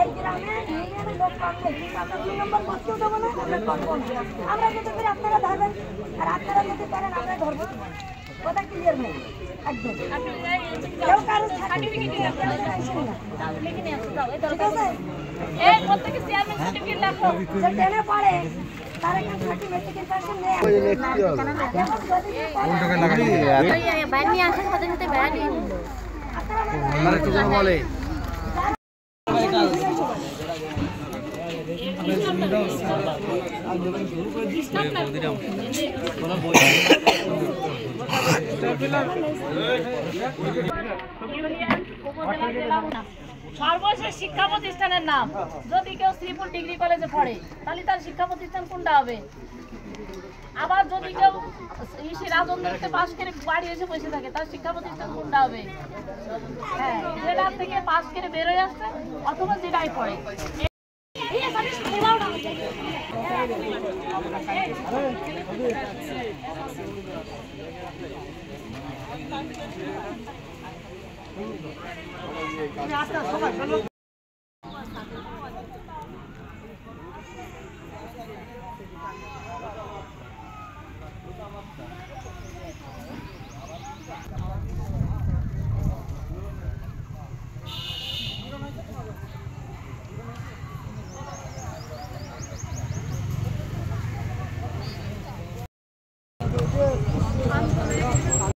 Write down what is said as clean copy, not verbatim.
এই গ্রামে ইউনিয়নের লোক কম নেই, কিন্তু আমরা 2 নম্বর করতেও দেবো না, আমরা করবো না। আমরা যদি করি আপনারা ধরবেন, আর আপনারা যদি করেন আমরা ধরবো। কথা ক্লিয়ার ভাই? একদম। কেউ কারো সার্টিফিকেট লিখে নিয়ে আসো, দাও এই দরকার আছে। এই প্রত্যেককে চেয়ারম্যান সার্টিফিকেট লেখো, যে টেনে পড়ে তার এখানে সার্টিফিকেট পাশে নেই। ওই নেক্সট কি হবে? কোন টাকা লাগাই? এই ভাই নিয়ে আসার সাথে সাথে ভাই নিয়ে নিল। আপনারা কি যেন বলে? সর্বশেষ শিক্ষা প্রতিষ্ঠানের নাম, যদি কেউ শ্রীপুর ডিগ্রি কলেজে পড়ে তাহলে তার শিক্ষা প্রতিষ্ঠান কোনটা হবে? আবার যদি কেউ রাজেন্দ্রতে পাশ করে বাড়ি এসে বসে থাকে তার শিক্ষা প্রতিষ্ঠান কোনটা হবে? হ্যাঁ, যেটা থেকে পাশ করে বেরোয় আসছে অথবা যেটাই পড়ে। আচ্ছা সবাই